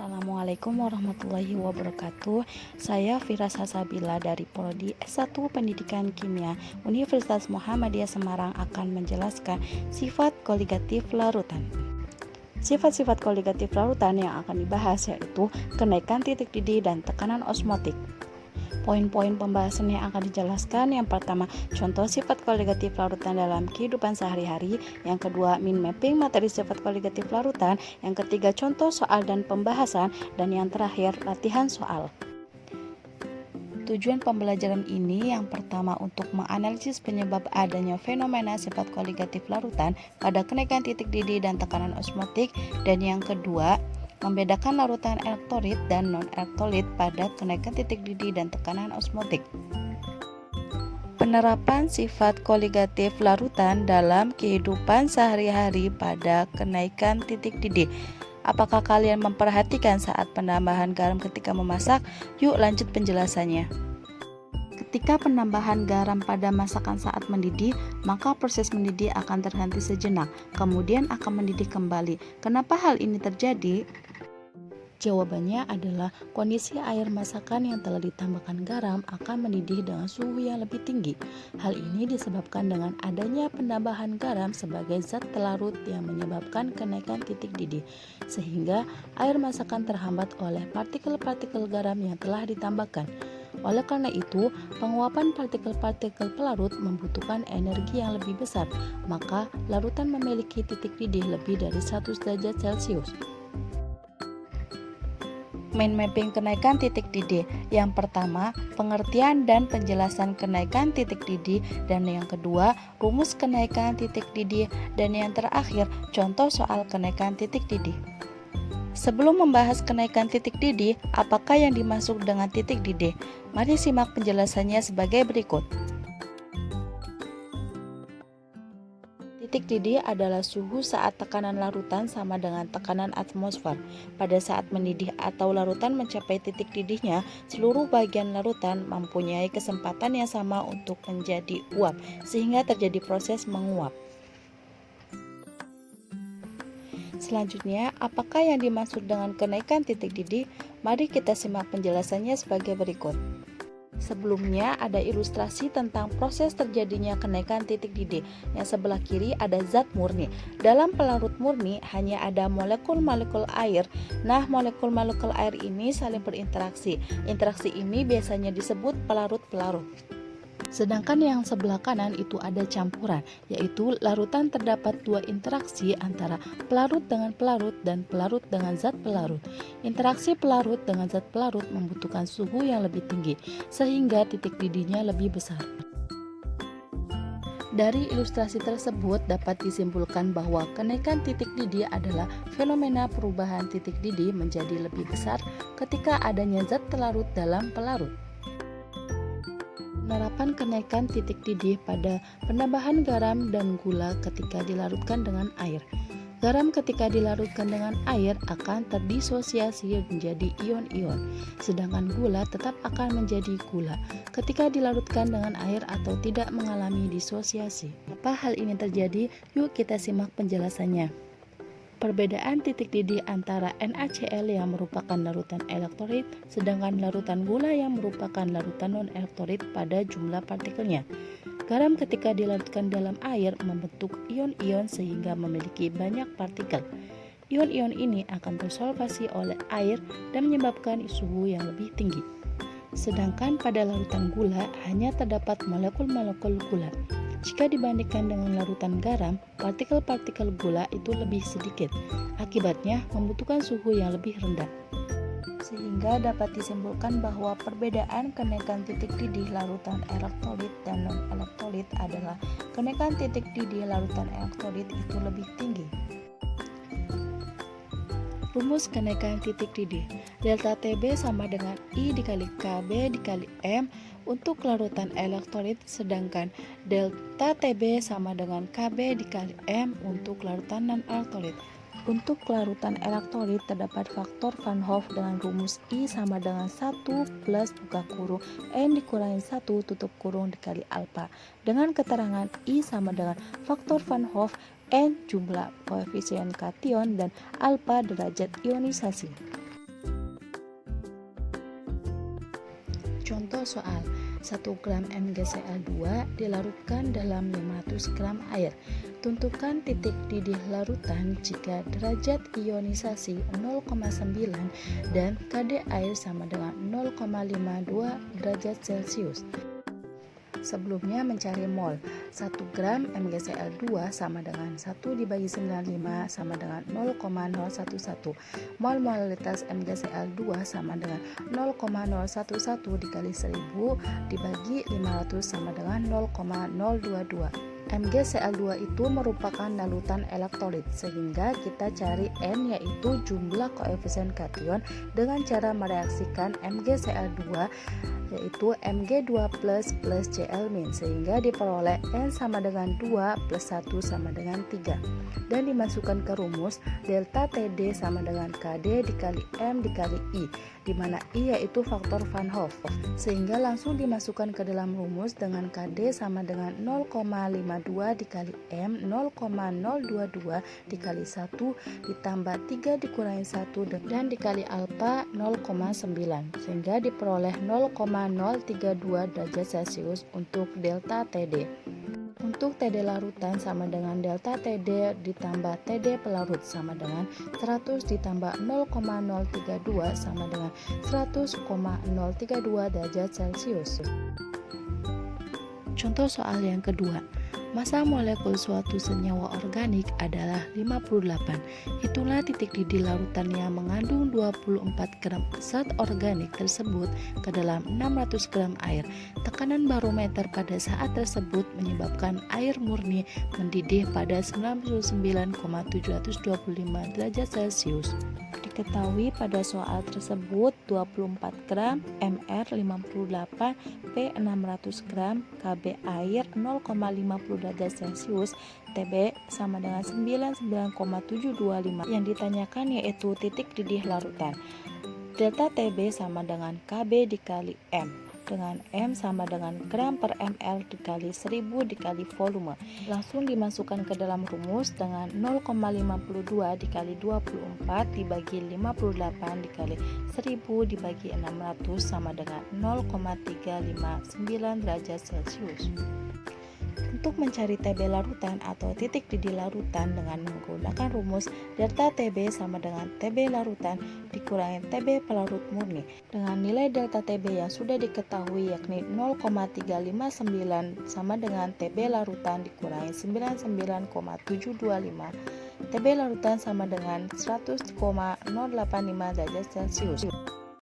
Assalamualaikum warahmatullahi wabarakatuh. Saya Fira Sasabila dari Prodi S1 Pendidikan Kimia Universitas Muhammadiyah Semarang akan menjelaskan sifat koligatif larutan. Sifat-sifat koligatif larutan yang akan dibahas yaitu kenaikan titik didih dan tekanan osmotik. Poin-poin pembahasan yang akan dijelaskan: yang pertama, contoh sifat koligatif larutan dalam kehidupan sehari-hari; yang kedua, mind mapping materi sifat koligatif larutan; yang ketiga, contoh soal dan pembahasan; dan yang terakhir, latihan soal. Tujuan pembelajaran ini yang pertama untuk menganalisis penyebab adanya fenomena sifat koligatif larutan pada kenaikan titik didih dan tekanan osmotik, dan yang kedua, membedakan larutan elektrolit dan non-elektrolit pada kenaikan titik didih dan tekanan osmotik. Penerapan sifat koligatif larutan dalam kehidupan sehari-hari pada kenaikan titik didih. Apakah kalian memperhatikan saat penambahan garam ketika memasak? Yuk lanjut penjelasannya. Ketika penambahan garam pada masakan saat mendidih, maka proses mendidih akan terhenti sejenak, kemudian akan mendidih kembali. Kenapa hal ini terjadi? Jawabannya adalah kondisi air masakan yang telah ditambahkan garam akan mendidih dengan suhu yang lebih tinggi. Hal ini disebabkan dengan adanya penambahan garam sebagai zat pelarut yang menyebabkan kenaikan titik didih, sehingga air masakan terhambat oleh partikel-partikel garam yang telah ditambahkan. Oleh karena itu, penguapan partikel-partikel pelarut membutuhkan energi yang lebih besar, maka larutan memiliki titik didih lebih dari 1 derajat Celcius. Mind mapping kenaikan titik didih. Yang pertama, pengertian dan penjelasan kenaikan titik didih, dan yang kedua, rumus kenaikan titik didih, dan yang terakhir, contoh soal kenaikan titik didih. Sebelum membahas kenaikan titik didih, apakah yang dimaksud dengan titik didih? Mari simak penjelasannya sebagai berikut. Titik didih adalah suhu saat tekanan larutan sama dengan tekanan atmosfer. Pada saat mendidih atau larutan mencapai titik didihnya, seluruh bagian larutan mempunyai kesempatan yang sama untuk menjadi uap, sehingga terjadi proses menguap. Selanjutnya, apakah yang dimaksud dengan kenaikan titik didih? Mari kita simak penjelasannya sebagai berikut. Sebelumnya ada ilustrasi tentang proses terjadinya kenaikan titik didih. Yang sebelah kiri ada zat murni. Dalam pelarut murni hanya ada molekul-molekul air. Nah, molekul-molekul air ini saling berinteraksi. Interaksi ini biasanya disebut pelarut-pelarut. Sedangkan yang sebelah kanan itu ada campuran, yaitu larutan terdapat dua interaksi antara pelarut dengan pelarut dan pelarut dengan zat pelarut. Interaksi pelarut dengan zat pelarut membutuhkan suhu yang lebih tinggi, sehingga titik didihnya lebih besar. Dari ilustrasi tersebut dapat disimpulkan bahwa kenaikan titik didih adalah fenomena perubahan titik didih menjadi lebih besar ketika adanya zat pelarut dalam pelarut. Penerapan kenaikan titik didih pada penambahan garam dan gula ketika dilarutkan dengan air. Garam ketika dilarutkan dengan air akan terdisosiasi menjadi ion-ion, sedangkan gula tetap akan menjadi gula ketika dilarutkan dengan air atau tidak mengalami disosiasi. Apa hal ini terjadi? Yuk kita simak penjelasannya. Perbedaan titik didih antara NaCl yang merupakan larutan elektrolit, sedangkan larutan gula yang merupakan larutan non-elektrolit pada jumlah partikelnya. Garam ketika dilarutkan dalam air membentuk ion-ion sehingga memiliki banyak partikel. Ion-ion ini akan tersolvasi oleh air dan menyebabkan suhu yang lebih tinggi. Sedangkan pada larutan gula hanya terdapat molekul-molekul gula. Jika dibandingkan dengan larutan garam, partikel-partikel gula itu lebih sedikit. Akibatnya membutuhkan suhu yang lebih rendah. Sehingga dapat disimpulkan bahwa perbedaan kenaikan titik didih larutan elektrolit dan non-elektrolit adalah kenaikan titik didih larutan elektrolit itu lebih tinggi. Rumus kenaikan titik didih. Delta TB sama dengan I dikali KB dikali M untuk larutan elektrolit, sedangkan delta TB sama dengan KB dikali M untuk larutan non-elektrolit. Untuk larutan elektrolit terdapat faktor Van Hoff dengan rumus I sama dengan 1 plus buka kurung N dikurangi 1 tutup kurung dikali alfa, dengan keterangan I sama dengan faktor Van Hoff N jumlah koefisien kation dan alfa derajat ionisasi. Contoh soal, 1 gram MgCl2 dilarutkan dalam 500 gram air. Tentukan titik didih larutan jika derajat ionisasi 0,9 dan KD air sama dengan 0,52 derajat Celcius. Sebelumnya mencari mol. 1 gram MgCl2 sama dengan 1 dibagi 95 sama dengan 0,011. Mol molalitas MgCl2 sama dengan 0,011 dikali 1000 dibagi 500 sama dengan 0,022. MgCl2 itu merupakan larutan elektrolit, sehingga kita cari N yaitu jumlah koefisien kation dengan cara mereaksikan MgCl2 yaitu Mg2 plus Cl min, sehingga diperoleh N sama dengan 2 plus 1 sama dengan 3 dan dimasukkan ke rumus delta Td sama dengan Kd dikali M dikali I, di mana I yaitu faktor Van Hoff, sehingga langsung dimasukkan ke dalam rumus dengan Kd sama dengan 0,52 dikali M 0,022 dikali 1 ditambah 3 dikurangi 1 dan dikali alfa 0,9, sehingga diperoleh 0,032 derajat Celcius untuk delta Td. Untuk Td larutan sama dengan delta Td ditambah Td pelarut sama dengan 100 ditambah 0,032 sama dengan 100,032 derajat Celcius. Contoh soal yang kedua. Massa molekul suatu senyawa organik adalah 58. Itulah titik didih larutan yang mengandung 24 gram zat organik tersebut ke dalam 600 gram air. Tekanan barometer pada saat tersebut menyebabkan air murni mendidih pada 99,725 derajat Celcius. Diketahui pada soal tersebut 24 gram, Mr 58, P 600 gram, Kb air 0,50 derajat Celcius, Tb sama dengan 99,725. Yang ditanyakan yaitu titik didih larutan. Delta Tb sama dengan Kb dikali M, dengan M sama dengan gram per ml dikali 1000 dikali volume. Langsung dimasukkan ke dalam rumus dengan 0,52 dikali 24 dibagi 58 dikali 1000 dibagi 600 sama dengan 0,359 derajat Celcius. Untuk mencari Tb larutan atau titik didih larutan dengan menggunakan rumus delta Tb sama dengan Tb larutan dikurangi Tb pelarut murni, dengan nilai delta Tb yang sudah diketahui yakni 0,359 sama dengan Tb larutan dikurangi 99,725. Tb larutan sama dengan 100,085 derajat Celcius.